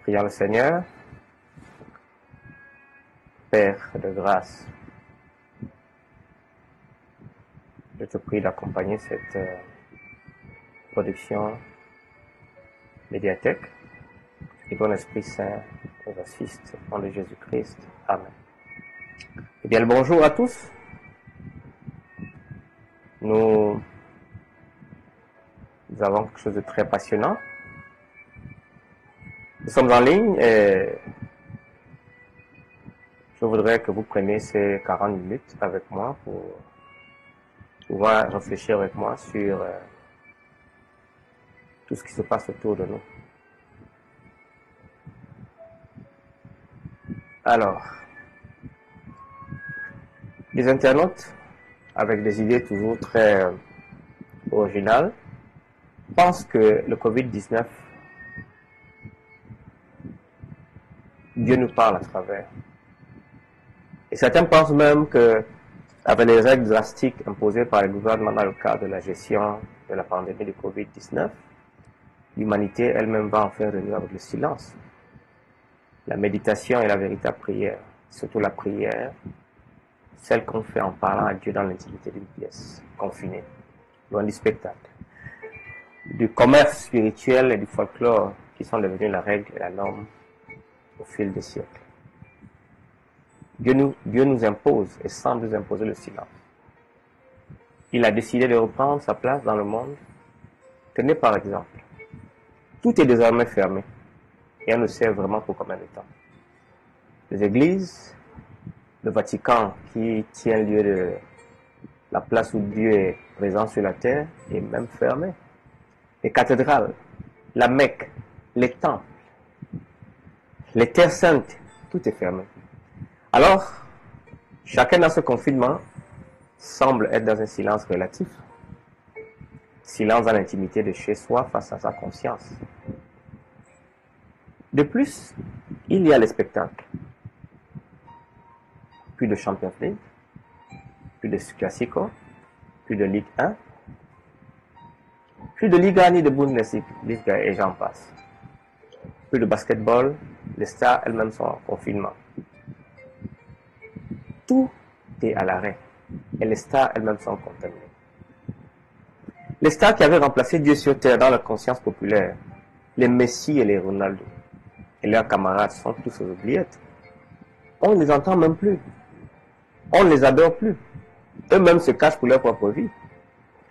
Prions le Seigneur. Père de grâce, je te prie d'accompagner cette production médiathèque et ton Esprit Saint nous assiste au nom de Jésus-Christ. Amen. Eh bien, le bonjour à tous. Nous avons quelque chose de très passionnant. Nous sommes en ligne et je voudrais que vous preniez ces 40 minutes avec moi pour pouvoir réfléchir avec moi sur tout ce qui se passe autour de nous. Alors, les internautes, avec des idées toujours très originales, pensent que le Covid-19, Dieu nous parle à travers. Et certains pensent même que, avec les règles drastiques imposées par le gouvernement dans le cadre de la gestion de la pandémie de Covid-19, l'humanité elle-même va enfin renouer avec le silence. La méditation et la véritable prière, surtout la prière, celle qu'on fait en parlant à Dieu dans l'intimité d'une pièce, confinée, loin du spectacle, du commerce spirituel et du folklore qui sont devenus la règle et la norme au fil des siècles. Dieu nous impose et semble nous imposer le silence. Il a décidé de reprendre sa place dans le monde. Tenez par exemple, tout est désormais fermé et on ne sait vraiment pour combien de temps. Les églises, le Vatican qui tient lieu de la place où Dieu est présent sur la terre est même fermé. Les cathédrales, la Mecque, les temples, les terres saintes, tout est fermé. Alors, chacun dans ce confinement semble être dans un silence relatif. Silence dans l'intimité de chez soi face à sa conscience. De plus, il y a les spectacles. Plus de Champions League, plus de Classico, plus de Ligue 1, plus de Liga ni de Bundesliga et j'en passe. Plus de basketball, les stars elles-mêmes sont en confinement. Tout est à l'arrêt et les stars elles-mêmes sont contaminées. Les stars qui avaient remplacé Dieu sur terre dans la conscience populaire, les Messi et les Ronaldo et leurs camarades sont tous aux oubliettes. On ne les entend même plus. On ne les adore plus. Eux-mêmes se cachent pour leur propre vie.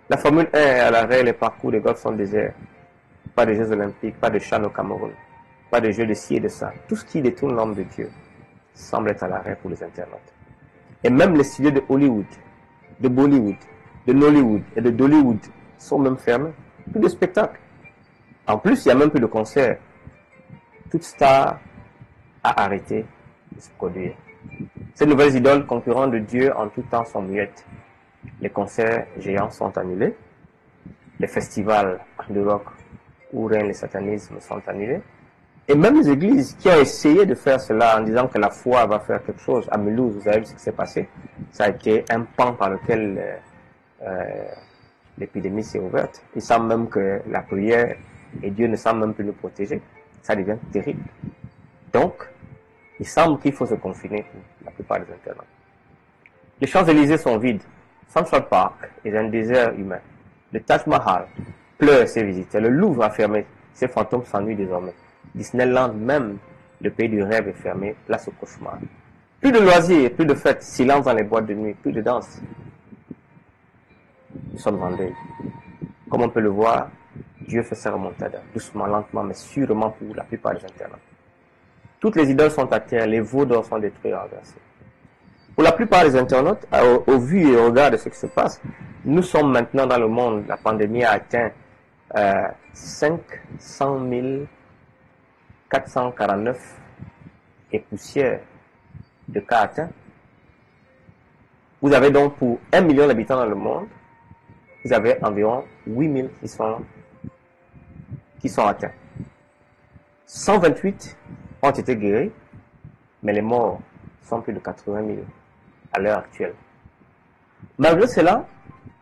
La Formule 1 est à l'arrêt, les parcours de golf sont déserts. Pas de Jeux Olympiques, pas de CHAN au Cameroun, pas de jeux de ci et de ça. Tout ce qui détourne l'homme de Dieu semble être à l'arrêt pour les internautes. Et même les studios de Hollywood, de Bollywood, de Nollywood et de Dollywood sont même fermés. Plus de spectacles. En plus, il n'y a même plus de concerts. Toute star a arrêté de se produire. Ces nouvelles idoles concurrentes de Dieu en tout temps sont muettes. Les concerts géants sont annulés. Les festivals de rock où règne le satanisme sont annulés. Et même les églises qui ont essayé de faire cela en disant que la foi va faire quelque chose. À Mulhouse, vous avez vu ce qui s'est passé. Ça a été un pan par lequel l'épidémie s'est ouverte. Il semble même que la prière et Dieu ne semble même plus nous protéger. Ça devient terrible. Donc, il semble qu'il faut se confiner pour la plupart des internautes. Les Champs-Élysées sont vides. Central Park est un désert humain. Le Taj Mahal pleure ses visiteurs. Le Louvre a fermé. Ses fantômes s'ennuient désormais. Disneyland même, le pays du rêve, est fermé. Place au cauchemar. Plus de loisirs, plus de fêtes. Silence dans les boîtes de nuit. Plus de danse. Nous sommes en deuil. Comme on peut le voir, Dieu fait sa remontada. Doucement, lentement, mais sûrement pour la plupart des internautes. Toutes les idoles sont à terre. Les veaux d'or sont détruits et renversés. Pour la plupart des internautes, au vu et au regard de ce qui se passe, nous sommes maintenant dans le monde. La pandémie a atteint 500 449 et poussière de cas atteints. Vous avez donc pour 1 million d'habitants dans le monde, vous avez environ 8000 qui sont atteints. 128 ont été guéris, mais les morts sont plus de 80 000 à l'heure actuelle. Malgré cela,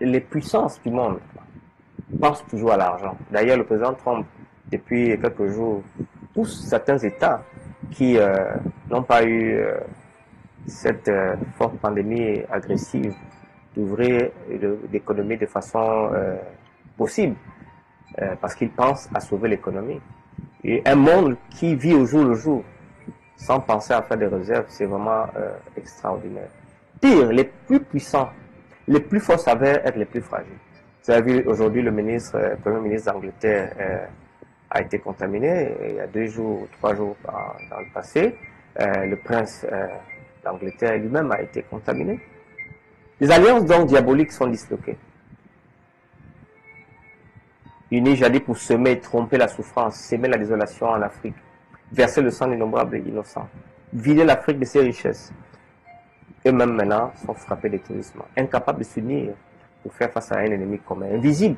les puissances du monde pensent toujours à l'argent. D'ailleurs, le président Trump, depuis quelques jours, pousse certains États qui n'ont pas eu cette forte pandémie agressive d'ouvrir l'économie de façon possible, parce qu'ils pensent à sauver l'économie. Et un monde qui vit au jour le jour, sans penser à faire des réserves, c'est vraiment extraordinaire. Pire, les plus puissants, les plus forts s'avèrent être les plus fragiles. Vous avez vu aujourd'hui le Premier ministre d'Angleterre a été contaminé il y a 2 jours, 3 jours dans le passé. Le prince d'Angleterre lui-même a été contaminé. Les alliances donc diaboliques sont disloquées. Unis jadis pour semer et tromper la souffrance, semer la désolation en Afrique, verser le sang d'innombrables et innocents, vider l'Afrique de ses richesses. Eux-mêmes maintenant sont frappés d'étourisme, incapables de s'unir pour faire face à un ennemi commun, invisible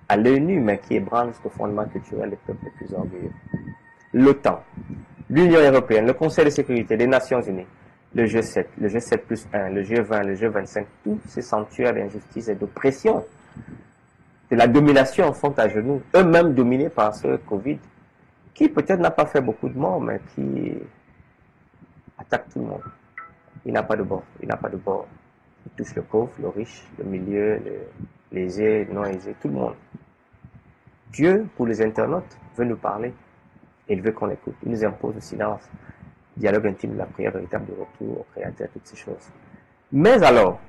à l'œil nu, mais qui ébranle jusqu'au fondement culturel des peuples les plus orgueilleux. L'OTAN, l'Union européenne, le Conseil de sécurité des Nations unies, le G7, le G7+1, le G20, le G25, tous ces sanctuaires d'injustice et d'oppression, de la domination sont à genoux, eux-mêmes dominés par ce Covid, qui peut-être n'a pas fait beaucoup de morts, mais qui attaque tout le monde. Il n'a pas de bord, il n'a pas de bord. Il touche le pauvre, le riche, le milieu, les aisés, non aisés, tout le monde. Dieu, pour les internautes, veut nous parler. Il veut qu'on écoute. Il nous impose le silence, le dialogue intime, la prière véritable de retour au Créateur, toutes ces choses. Mais alors,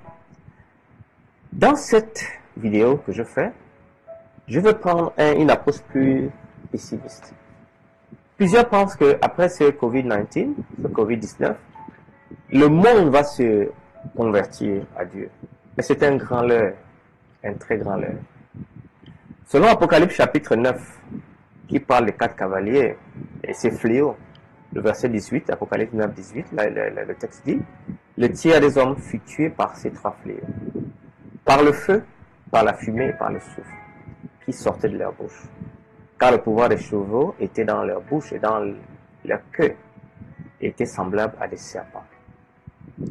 dans cette vidéo que je fais, je veux prendre une approche plus pessimiste. Plusieurs pensent qu'après ce Covid-19, ce Covid-19, le monde va se convertir à Dieu. Mais c'est un grand leurre, un très grand leurre. Selon Apocalypse chapitre 9, qui parle des 4 cavaliers et ses fléaux, le verset 18, Apocalypse 9, 18, là, le texte dit, le tiers des hommes fut tué par ces 3 fléaux, par le feu, par la fumée et par le souffle, qui sortait de leur bouche. Car le pouvoir des chevaux était dans leur bouche et dans leur queue, était semblable à des serpents,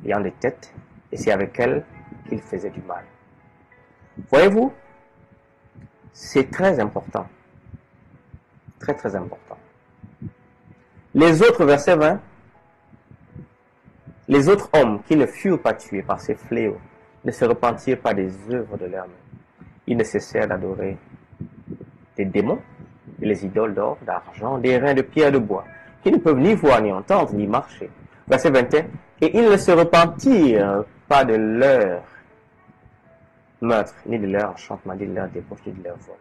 ayant des têtes, et c'est avec elles qu'ils faisaient du mal. Voyez-vous, c'est très important. Très très important. Les autres, verset 20, les autres hommes qui ne furent pas tués par ces fléaux ne se repentirent pas des œuvres de leurs mains. Ils ne cessèrent d'adorer des démons, les idoles d'or, d'argent, des reins de pierre de bois, qui ne peuvent ni voir, ni entendre, ni marcher. Verset 21, et ils ne se repentirent pas de leur meurtre, ni de leur enchantement, ni de leur débauche, ni de leur vol.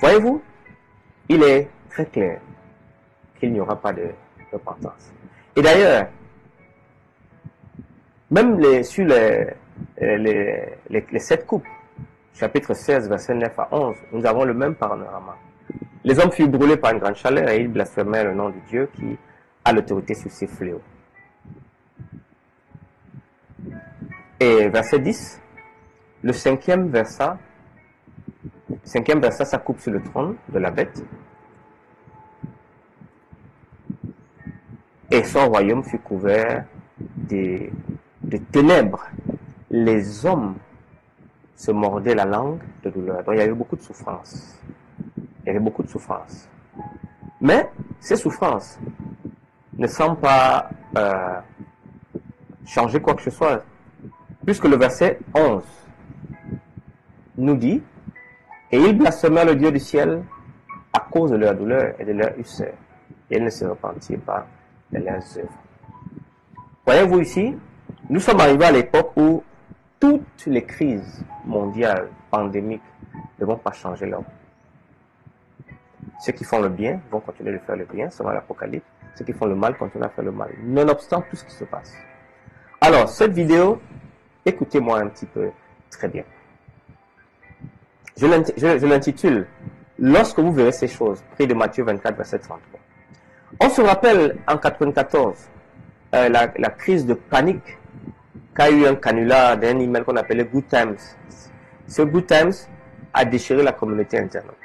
Voyez-vous, il est très clair qu'il n'y aura pas de repentance. Et d'ailleurs, même sur les 7 coupes, chapitre 16, verset 9 à 11, nous avons le même panorama. Les hommes furent brûlés par une grande chaleur et ils blasphémèrent le nom de Dieu qui a l'autorité sur ces fléaux. Et verset 10, le cinquième verset s'accoupe sur le trône de la bête et son royaume fut couvert de ténèbres. Les hommes se mordaient la langue de douleur. Donc il y avait beaucoup de souffrance. Il y avait beaucoup de souffrance. Mais ces souffrances ne semblent pas changer quoi que ce soit. Puisque le verset 11 nous dit, et ils blasphémèrent le Dieu du ciel à cause de leur douleur et de leur ulcère. Et ils ne se repentirent pas de leurs œuvres. Voyez-vous ici, nous sommes arrivés à l'époque où toutes les crises mondiales, pandémiques, ne vont pas changer l'homme. Ceux qui font le bien vont continuer de faire le bien, selon l'Apocalypse. Ceux qui font le mal continuent à faire le mal, nonobstant tout ce qui se passe. Alors, cette vidéo, écoutez-moi un petit peu, très bien. Je l'intitule « Lorsque vous verrez ces choses », pris de Matthieu 24, verset 33. On se rappelle en 1994, la crise de panique qu'a eu un canular d'un email qu'on appelait Good Times. Ce Good Times a déchiré la communauté internet.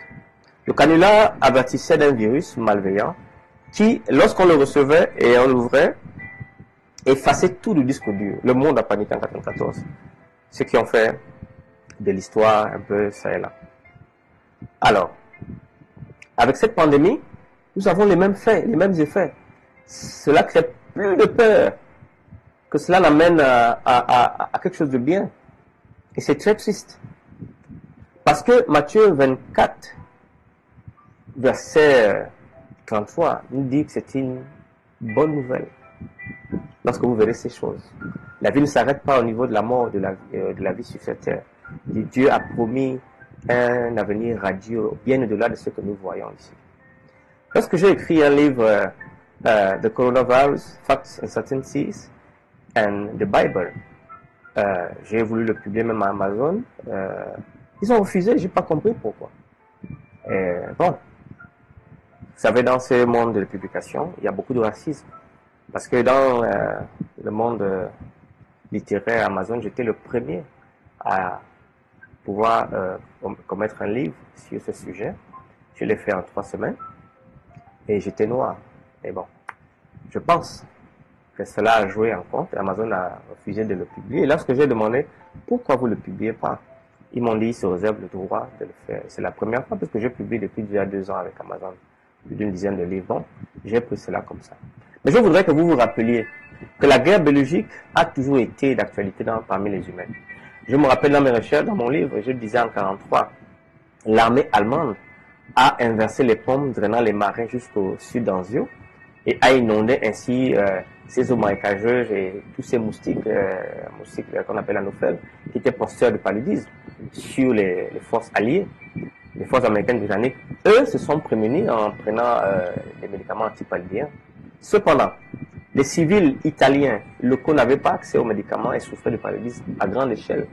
Le canular avertissait d'un virus malveillant qui, lorsqu'on le recevait et on l'ouvrait, effaçait tout le disque dur. Le monde a paniqué en 1994. Ceux qui ont fait de l'histoire un peu ça et là. Alors, avec cette pandémie, Nous avons les mêmes faits, les mêmes effets. Cela crée plus de peur que cela n'amène à quelque chose de bien. Et c'est très triste. Parce que Matthieu 24, verset 33, nous dit que c'est une bonne nouvelle. Lorsque vous verrez ces choses, la vie ne s'arrête pas au niveau de la mort, de la vie sur cette terre. Dieu a promis un avenir radieux, bien au-delà de ce que nous voyons ici. Lorsque j'ai écrit un livre, The Coronavirus, Facts, Uncertainties and the Bible, j'ai voulu le publier même à Amazon. Ils ont refusé, j'ai pas compris pourquoi. Bon, vous savez, dans ce monde de publication, il y a beaucoup de racisme. Parce que dans le monde littéraire Amazon, j'étais le premier à pouvoir commettre un livre sur ce sujet. Je l'ai fait en 3 semaines et j'étais noir. Et bon, je pense que cela a joué en compte. Amazon a refusé de le publier. Et lorsque j'ai demandé pourquoi vous ne le publiez pas, ils m'ont dit qu'ils se réservent le droit de le faire. C'est la première fois parce que je publie depuis déjà 2 ans avec Amazon, plus d'une dizaine de livres. Donc, j'ai pris cela comme ça. Mais je voudrais que vous vous rappeliez que la guerre biologique a toujours été d'actualité parmi les humains. Je me rappelle dans mes recherches, dans mon livre, je disais en 1943, l'armée allemande a inversé les pompes drainant les marais jusqu'au sud d'Anzio et a inondé ainsi ces eaux marécageuses et tous ces moustiques qu'on appelle anophèles, qui étaient porteurs de paludisme sur les forces alliées, les forces américaines britanniques. Eux se sont prémunis en prenant des médicaments antipaludéens. Cependant, les civils italiens locaux n'avaient pas accès aux médicaments et souffraient de paludisme à grande échelle.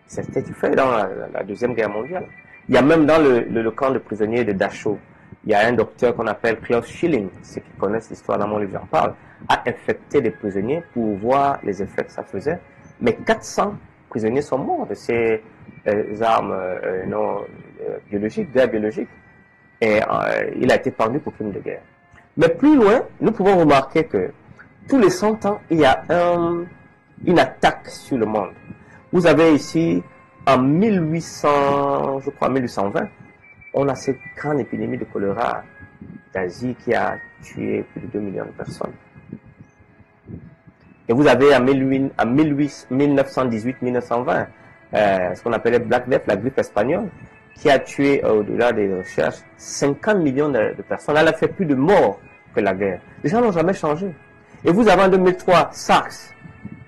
C'était fait dans la Deuxième Guerre mondiale. Il y a même dans le camp de prisonniers de Dachau, il y a un docteur qu'on appelle Klaus Schilling, ceux qui connaissent l'histoire dans mon livre, j'en parle, a infecté des prisonniers pour voir les effets que ça faisait. Mais 400 prisonniers sont morts de ces armes biologiques, guerre biologique. Et il a été pendu pour crime de guerre. Mais plus loin, nous pouvons remarquer que tous les 100 ans, il y a une attaque sur le monde. Vous avez ici, en 1800, je crois 1820, on a cette grande épidémie de choléra d'Asie qui a tué plus de 2 millions de personnes. Et vous avez en 1918-1920, ce qu'on appelait Black Death, la grippe espagnole, qui a tué, au-delà des recherches, 50 millions de personnes. Elle a fait plus de morts que la guerre. Les gens n'ont jamais changé. Et vous avez en 2003 SARS,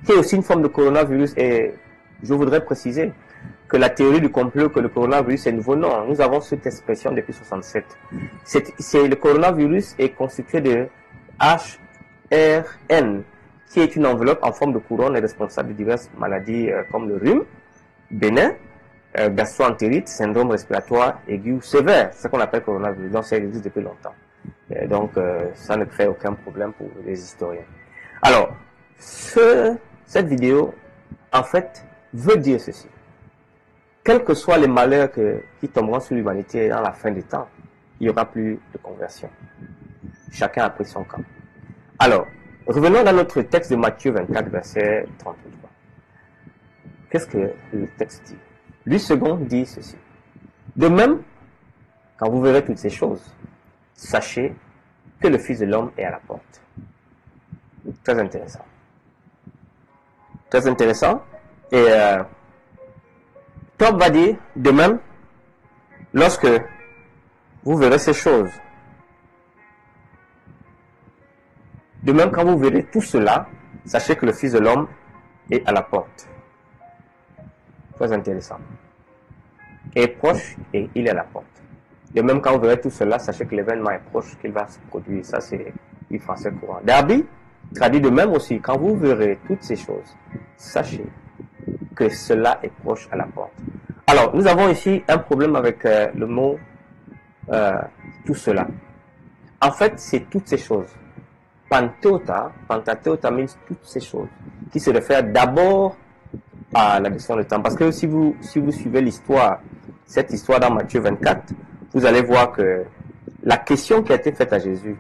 qui est aussi une forme de coronavirus. Et je voudrais préciser que la théorie du complot que le coronavirus est nouveau, non. Nous avons cette expression depuis 67. Le coronavirus est constitué de HRN, qui est une enveloppe en forme de couronne et responsable de diverses maladies comme le rhume, bénin, gastro-entérite, syndrome respiratoire aigu sévère, c'est ce qu'on appelle coronavirus. Donc ça existe depuis longtemps. Et donc ça ne crée aucun problème pour les historiens. Alors, cette vidéo, en fait, veut dire ceci. Quels que soient les malheurs qui tomberont sur l'humanité dans la fin des temps, il n'y aura plus de conversion. Chacun a pris son camp. Alors, revenons dans notre texte de Matthieu 24, verset 33. Qu'est-ce que le texte dit? Lui second dit ceci. De même, quand vous verrez toutes ces choses, sachez que le Fils de l'homme est à la porte. Très intéressant. Très intéressant. Et Tom va dire, de même, lorsque vous verrez ces choses, de même quand vous verrez tout cela, sachez que le Fils de l'homme est à la porte. Très intéressant. Et proche et il est à la porte. De même quand vous verrez tout cela, sachez que l'événement est proche, qu'il va se produire. Ça c'est du français courant. Darby traduit de même aussi, quand vous verrez toutes ces choses, sachez que cela est proche à la porte. Alors, nous avons ici un problème avec le mot tout cela. En fait, c'est toutes ces choses. Pantateota means toutes ces choses, qui se réfèrent d'abord à la question du temps. Parce que si vous suivez l'histoire, cette histoire dans Matthieu 24, vous allez voir que la question qui a été faite à Jésus,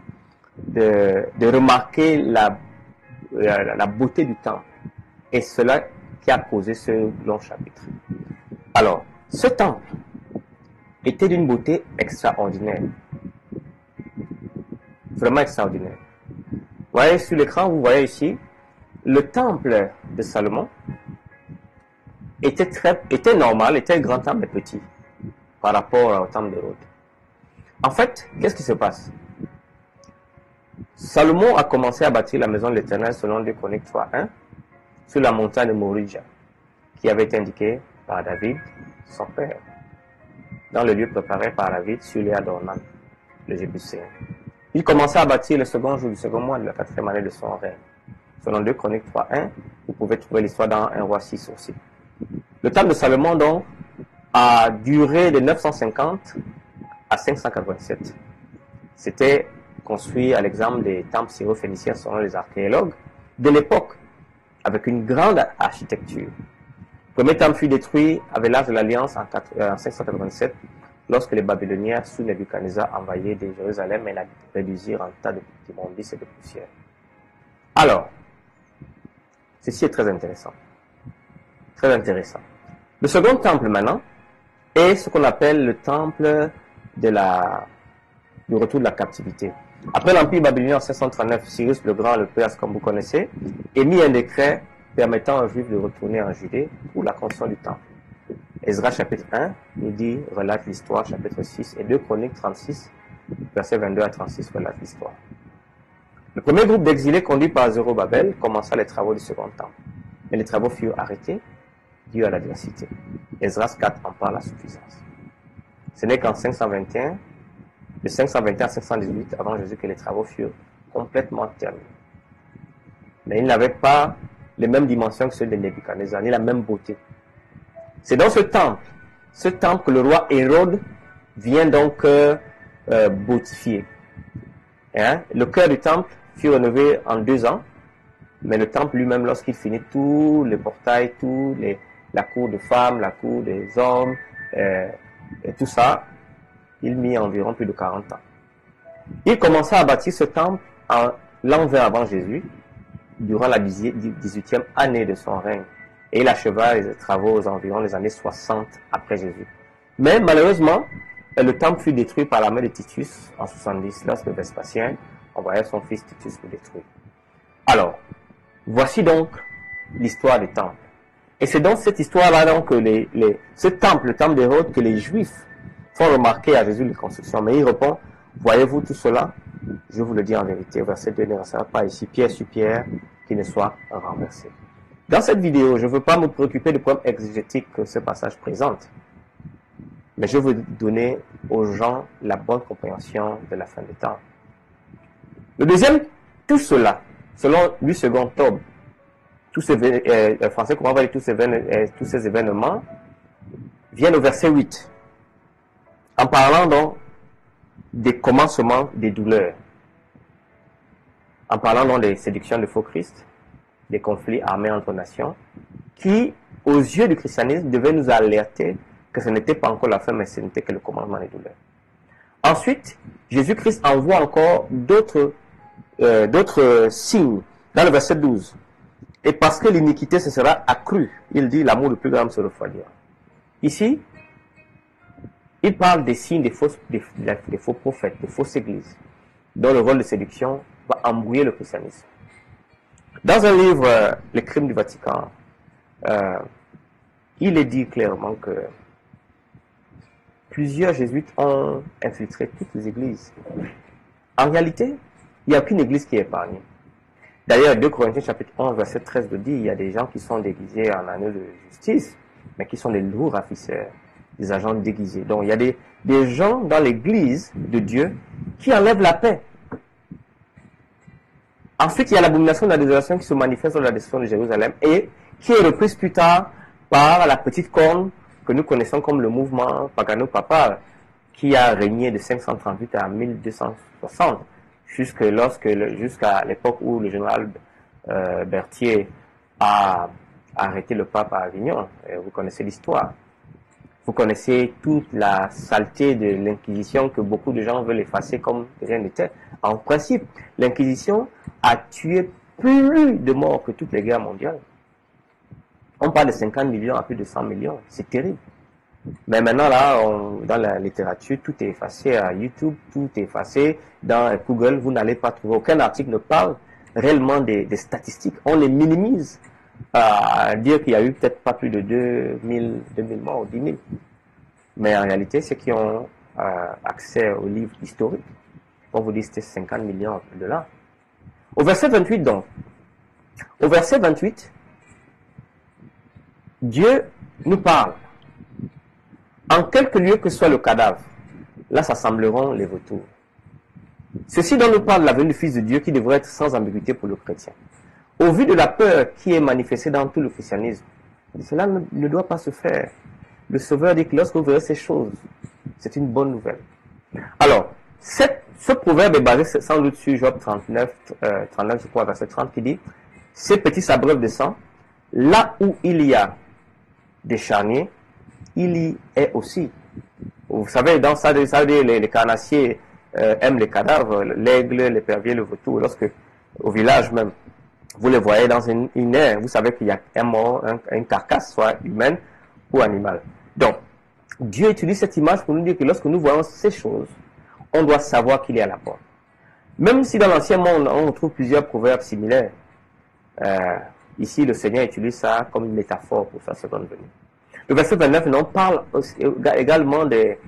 de remarquer la beauté du temple, et cela qui a causé ce long chapitre. Alors, ce temple était d'une beauté extraordinaire. vraiment extraordinaire. Vous voyez sur l'écran, vous voyez ici, le temple de Salomon était normal, était grand temple mais petit par rapport au temple d'Hérode. En fait, qu'est-ce qui se passe? Salomon a commencé à bâtir la maison de l'Éternel selon 2 Chroniques 3:1 sur la montagne de Morija, qui avait été indiquée par David, son père, dans le lieu préparé par David sur les d'Ornan, le Jébusséen. Il commença à bâtir le second jour du second mois de la 4e année de son règne. Selon 2 Chroniques 3:1, vous pouvez trouver l'histoire dans 1 Roi 6 aussi. Le temple de Salomon, donc, a duré de 950 à 587. C'était construit à l'exemple des temples syro-phéniciens selon les archéologues de l'époque, avec une grande architecture. Le premier temple fut détruit avec l'âge de l'Alliance en 587, lorsque les Babyloniens, sous Nebuchadnezzar, envahirent Jérusalem et la réduisirent en tas d'immondices et de poussière. Alors, ceci est très intéressant. Très intéressant. Le second temple maintenant est ce qu'on appelle le temple du retour de la captivité. Après l'Empire babylonien en 539, Cyrus le Grand, le Perse, comme vous connaissez, émit un décret permettant aux Juifs de retourner en Judée pour la construction du temple. Ezra chapitre 1 nous dit, relate l'histoire, chapitre 6, et 2 Chroniques 36, versets 22 à 36, relate l'histoire. Le premier groupe d'exilés conduit par Zorobabel commença les travaux du second temple. Mais les travaux furent arrêtés dû à l'adversité. Esdras 4 en parle à suffisance. Ce n'est qu'en 521, de 521 à 518 avant Jésus, que les travaux furent complètement terminés. Mais ils n'avaient pas les mêmes dimensions que ceux de Nebuchadnezzar, ni la même beauté. C'est dans ce temple que le roi Hérode vient donc beautifier. Hein? Le cœur du temple fut rénové en 2 ans, mais le temple lui-même, lorsqu'il finit tous les portails, la cour de femmes, la cour des hommes, et tout ça, il mit environ plus de 40 ans. Il commença à bâtir ce temple en l'an 20 avant Jésus, durant la 18e année de son règne. Et il acheva les travaux aux environs des années 60 après Jésus. Mais malheureusement, le temple fut détruit par la main de Titus en 70, lorsque Vespasien envoya son fils Titus pour détruire. Alors, voici donc l'histoire du temple. Et c'est dans cette histoire-là donc que ce temple, le temple d'Hérode, que les Juifs font remarquer à Jésus les constructions. Mais il répond, voyez-vous tout cela? Je vous le dis en vérité, verset 2 ne restera pas ici, pierre sur pierre, qui ne soit renversé. Dans cette vidéo, je ne veux pas me préoccuper du problème exégétique que ce passage présente, mais je veux donner aux gens la bonne compréhension de la fin des temps. Le deuxième, tout cela, selon Louis II Taube, tous ces français comment va dire tous ces événements viennent au verset 8, en parlant donc des commencements des douleurs, en parlant donc des séductions de faux Christ, des conflits armés entre nations, qui, aux yeux du christianisme, devaient nous alerter que ce n'était pas encore la fin, mais ce n'était que le commandement des douleurs. Ensuite, Jésus-Christ envoie encore d'autres signes, dans le verset 12. Et parce que l'iniquité se sera accrue, il dit, l'amour le plus grand se refroidira. Ici, il parle des signes des faux prophètes, des fausses églises, dont le rôle de séduction va embrouiller le christianisme. Dans un livre, Les crimes du Vatican, il est dit clairement que plusieurs jésuites ont infiltré toutes les églises. En réalité, il n'y a aucune église qui est épargnée. D'ailleurs, 2 Corinthiens chapitre 11, verset 13 le dit, il y a des gens qui sont déguisés en agneaux de justice, mais qui sont des lourds rafisseurs, des agents déguisés. Donc, il y a des gens dans l'église de Dieu qui enlèvent la paix. Ensuite, il y a l'abomination de la désolation qui se manifeste dans la destruction de Jérusalem et qui est reprise plus tard par la petite corne que nous connaissons comme le mouvement pagano-papal qui a régné de 538 à 1260 jusqu'à l'époque où le général Berthier a arrêté le pape à Avignon. Et vous connaissez l'histoire. Vous connaissez toute la saleté de l'Inquisition que beaucoup de gens veulent effacer comme rien n'était. En principe, l'Inquisition a tué plus de morts que toutes les guerres mondiales. On parle de 50 millions à plus de 100 millions. C'est terrible. Mais maintenant, là, dans la littérature, tout est effacé. À YouTube, tout est effacé. Dans Google, vous n'allez pas trouver. Aucun article ne parle réellement des statistiques. On les minimise à dire qu'il y a eu peut-être pas plus de 2000 morts ou 10 000. Mais en réalité, ceux qui ont accès aux livres historiques, on vous dit que c'était 50 millions de $. Au verset 28, donc. Au verset 28, Dieu nous parle. En quelque lieu que soit le cadavre, là s'assembleront les vautours. Ceci dont nous parle la venue du Fils de Dieu qui devrait être sans ambiguïté pour le chrétien. Au vu de la peur qui est manifestée dans tout le christianisme, cela ne doit pas se faire. Le Sauveur dit que lorsque vous verrez ces choses, c'est une bonne nouvelle. Alors, ce proverbe est basé sans doute sur Job 39, je crois, verset 30, qui dit « Ces petits s'abreuvent de sang, là où il y a des charniers, il y est aussi. » Vous savez, dans ça, les carnassiers aiment les cadavres, l'aigle, l'épervier, le vautour. Lorsque, au village même, vous les voyez dans une aire, vous savez qu'il y a un mort, une carcasse, soit humaine ou animale. Donc, Dieu utilise cette image pour nous dire que lorsque nous voyons ces choses, on doit savoir qu'il est à la porte. Même si dans l'ancien monde, on trouve plusieurs proverbes similaires, ici, le Seigneur utilise ça comme une métaphore pour sa seconde venue. Le verset 29, on parle également des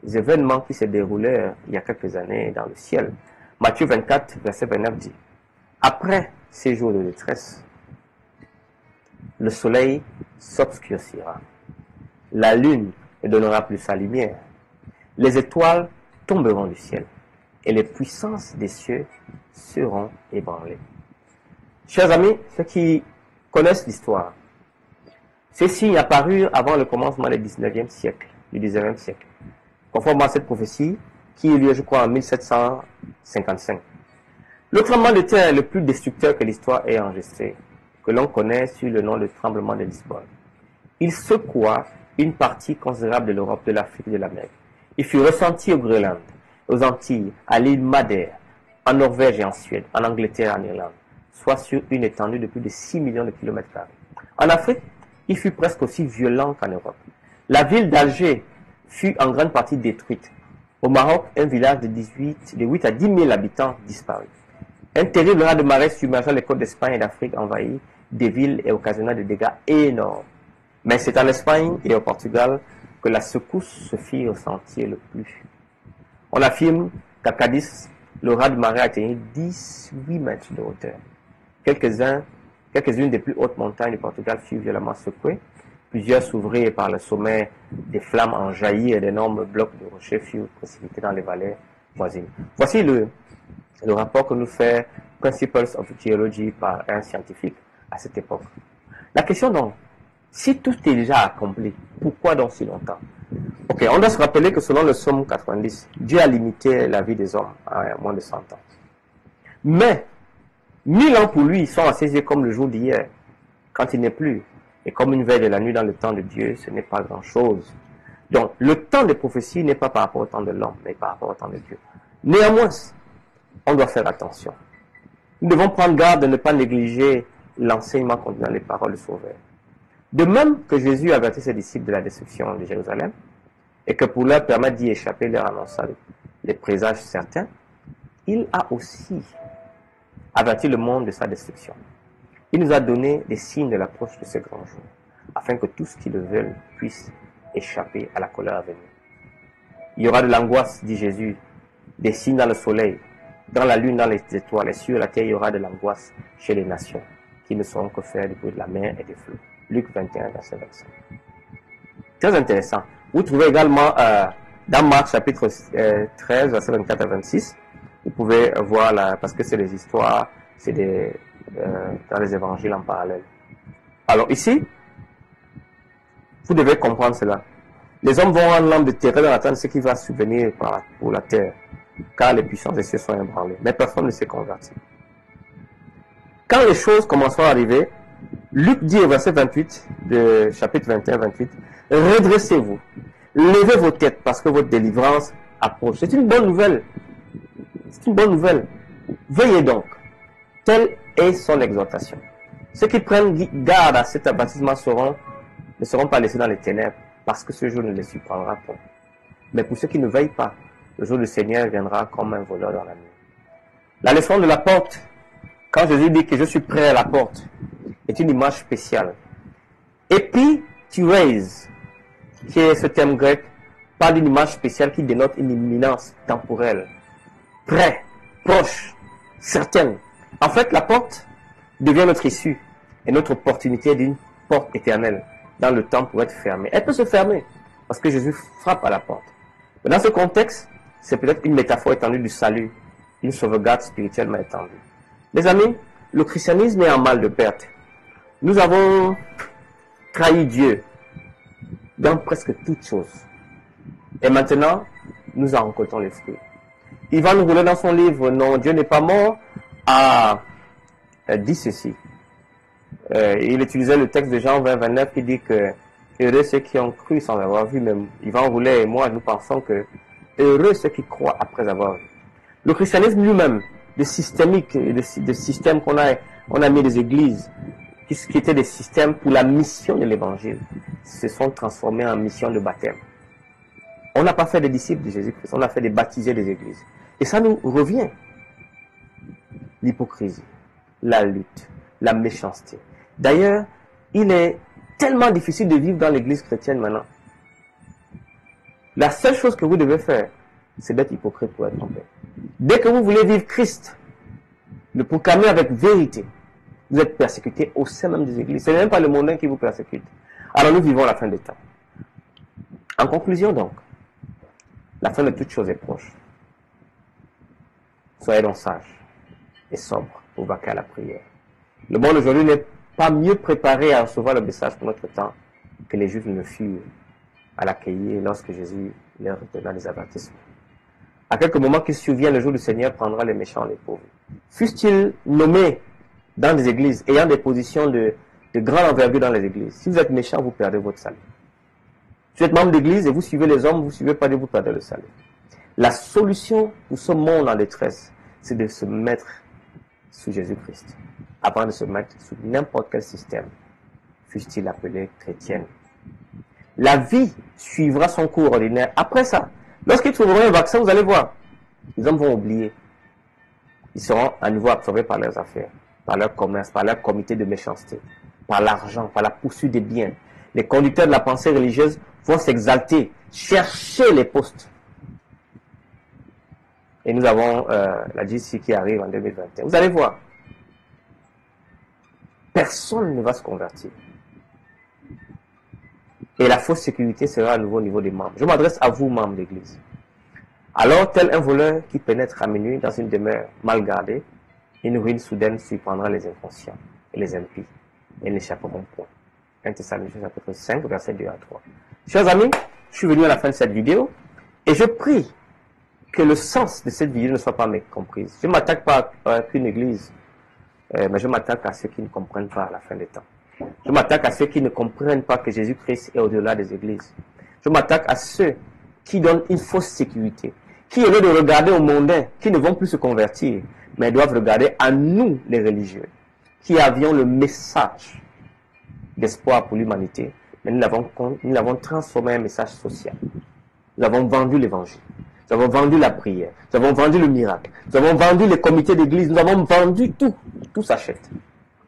événements qui se déroulaient il y a quelques années dans le ciel. Matthieu 24, verset 29 dit « Après ces jours de détresse, le soleil s'obscurcira, la lune ne donnera plus sa lumière, les étoiles tomberont du ciel, et les puissances des cieux seront ébranlées. » Chers amis, ceux qui connaissent l'histoire, ces signes apparurent avant le commencement du 19e siècle. Conformément à cette prophétie, qui eut lieu, je crois, en 1755. Le tremblement de terre le plus destructeur que l'histoire ait enregistré, que l'on connaît sous le nom de tremblement de Lisbonne. Il secoua une partie considérable de l'Europe, de l'Afrique et de l'Amérique. Il fut ressenti au Groenland, aux Antilles, à l'île Madère, en Norvège et en Suède, en Angleterre et en Irlande, soit sur une étendue de plus de 6 millions de kilomètres carrés. En Afrique, il fut presque aussi violent qu'en Europe. La ville d'Alger fut en grande partie détruite. Au Maroc, un village de 8 à 10 000 habitants disparut. Un terrible raz de marée submergea les côtes d'Espagne et d'Afrique envahies des villes et occasionna des dégâts énormes. Mais c'est en Espagne et au Portugal que la secousse se fit ressentir le plus. On affirme qu'à Cadiz, le raz de marée atteignit 18 mètres de hauteur. Quelques-unes des plus hautes montagnes du Portugal furent violemment secouées. Plusieurs s'ouvrirent par le sommet, des flammes en jaillirent et d'énormes blocs de rochers furent précipités dans les vallées voisines. Voici le rapport que nous fait Principles of Geology par un scientifique à cette époque. La question donc, si tout est déjà accompli, pourquoi donc si longtemps? Ok, on doit se rappeler que selon le Psaume 90, Dieu a limité la vie des hommes à moins de 100 ans. Mais 1000 ans pour lui sont à ses yeux comme le jour d'hier, quand il n'est plus. Et comme une veille de la nuit dans le temps de Dieu, ce n'est pas grand-chose. Donc, le temps des prophéties n'est pas par rapport au temps de l'homme, mais par rapport au temps de Dieu. Néanmoins, on doit faire attention. Nous devons prendre garde de ne pas négliger l'enseignement contenant les paroles du Sauveur. De même que Jésus avertit ses disciples de la destruction de Jérusalem, et que pour leur permettre d'y échapper, leur annonça les présages certains, il a aussi averti le monde de sa destruction. Il nous a donné des signes de l'approche de ce grand jour, afin que tous qui le veulent puissent échapper à la colère à venir. Il y aura de l'angoisse, dit Jésus, des signes dans le soleil, dans la lune, dans les étoiles, et sur la terre, il y aura de l'angoisse chez les nations, qui ne sauront que faire du bruit de la mer et des flots. Luc 21, verset 25. Très intéressant. Vous trouvez également dans Marc chapitre 13, verset 24 à 26, vous pouvez voir là, parce que c'est des histoires, c'est dans les évangiles en parallèle. Alors ici, vous devez comprendre cela. Les hommes vont rendre l'âme de terreur dans l'attente de ce qui va subvenir pour la terre, car les puissances des cieux sont ébranlées. Mais personne ne s'est converti. Quand les choses commenceront à arriver, Luc dit au verset 28 de chapitre 21-28, « Redressez-vous, levez vos têtes parce que votre délivrance approche. » C'est une bonne nouvelle. C'est une bonne nouvelle. Veillez donc. Telle est son exhortation. Ceux qui prennent garde à cet avertissement ne seront pas laissés dans les ténèbres, parce que ce jour ne les surprendra point. Mais pour ceux qui ne veillent pas, le jour du Seigneur viendra comme un voleur dans la nuit. La leçon de la porte, quand Jésus dit que je suis prêt à la porte, est une image spéciale. Epitureis, qui est ce terme grec, parle d'une image spéciale qui dénote une imminence temporelle. Prêt, proche, certaine. En fait, la porte devient notre issue et notre opportunité d'une porte éternelle dans le temps pour être fermée. Elle peut se fermer parce que Jésus frappe à la porte. Mais dans ce contexte, c'est peut-être une métaphore étendue du salut, une sauvegarde spirituellement étendue. Mes amis, le christianisme est en mal de perte. Nous avons trahi Dieu dans presque toutes choses. Et maintenant, nous en récoltons les fruits. Ivan Roulet dans son livre « Non, Dieu n'est pas mort » a dit ceci. Il utilisait le texte de Jean 20, 29 qui dit que heureux ceux qui ont cru sans avoir vu. Même Ivan Roulet et moi, nous pensons que heureux ceux qui croient après avoir vu. Le christianisme lui-même, de systémique, de systèmes qu'on a mis des églises, qui étaient des systèmes pour la mission de l'évangile, se sont transformés en mission de baptême. On n'a pas fait des disciples de Jésus-Christ, on a fait des baptisés des églises. Et ça nous revient. L'hypocrisie, la lutte, la méchanceté. D'ailleurs, il est tellement difficile de vivre dans l'église chrétienne maintenant. La seule chose que vous devez faire, c'est d'être hypocrite pour être en paix. Dès que vous voulez vivre Christ, le proclamer avec vérité, vous êtes persécuté au sein même des églises. Ce n'est même pas le mondain qui vous persécute. Alors nous vivons la fin des temps. En conclusion donc, la fin de toute chose est proche. Soyez donc sages et sobres pour vaquer à la prière. Le monde aujourd'hui n'est pas mieux préparé à recevoir le message pour notre temps que les Juifs ne furent à l'accueillir lorsque Jésus leur donna des avertissements. À quelques moments qui surviennent, le jour du Seigneur prendra les méchants et les pauvres. Fussent-ils nommés dans des églises, ayant des positions de grande envergure dans les églises. Si vous êtes méchant, vous perdez votre salut. Si vous êtes membre d'église et vous suivez les hommes, vous ne suivez pas Dieu, vous perdez le salut. La solution pour ce monde en détresse, c'est de se mettre sous Jésus-Christ, avant de se mettre sous n'importe quel système, fût-il appelé chrétien. La vie suivra son cours ordinaire. Après ça, lorsqu'ils trouveront un vaccin, vous allez voir, les hommes vont oublier. Ils seront à nouveau absorbés par leurs affaires, par leur commerce, par leur comité de méchanceté, par l'argent, par la poursuite des biens. Les conducteurs de la pensée religieuse vont s'exalter, chercher les postes. Et nous avons la GC qui arrive en 2021. Vous allez voir, personne ne va se convertir. Et la fausse sécurité sera à nouveau au niveau des membres. Je m'adresse à vous, membres d'église. Alors, tel un voleur qui pénètre à minuit dans une demeure mal gardée, une ruine soudaine surprendra les inconscients et les impies, et n'échapperont point. 1 Thessaloniciens chapitre 5, versets 2 à 3. Chers amis, je suis venu à la fin de cette vidéo, et je prie que le sens de cette vidéo ne soit pas mécompris. Je ne m'attaque pas à qu'une église, mais je m'attaque à ceux qui ne comprennent pas à la fin des temps. Je m'attaque à ceux qui ne comprennent pas que Jésus-Christ est au-delà des églises. Je m'attaque à ceux qui donnent une fausse sécurité, qui au lieu de regarder aux mondains, qui ne vont plus se convertir, mais doivent regarder à nous, les religieux, qui avions le message d'espoir pour l'humanité, mais nous l'avons transformé en un message social. Nous avons vendu l'évangile. Nous avons vendu la prière. Nous avons vendu le miracle. Nous avons vendu les comités d'église. Nous avons vendu tout. Tout s'achète.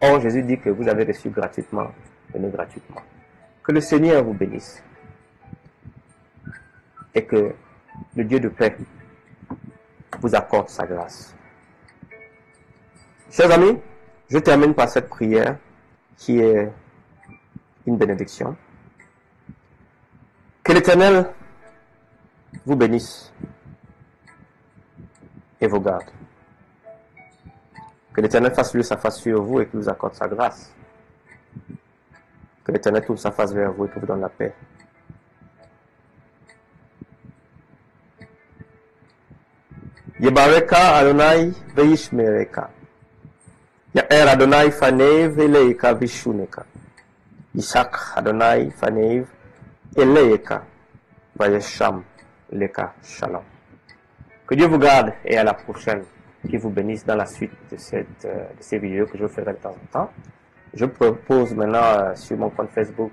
Or, Jésus dit que vous avez reçu gratuitement. Donnez gratuitement. Que le Seigneur vous bénisse. Et que le Dieu de paix vous accorde sa grâce. Chers amis, je termine par cette prière qui est une bénédiction. Que l'Éternel vous bénisse et vous garde. Que l'Éternel fasse lui sa face sur vous et qu'il vous accorde sa grâce. Que l'Éternel tourne sa face vers vous et qu'il vous donne la paix. Yebareka Adonai veishmereka. Yaer Adonai fanev eleika vishuneka. Ishak Adonai fanev eleika vayesham leka shalom. Que Dieu vous garde et à la prochaine. Qu'il vous bénisse dans la suite de ces vidéos que je ferai de temps en temps. Je propose maintenant sur mon compte Facebook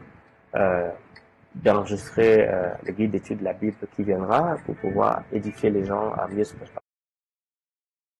d'enregistrer le guide d'étude de la Bible qui viendra pour pouvoir édifier les gens à mieux se préparer.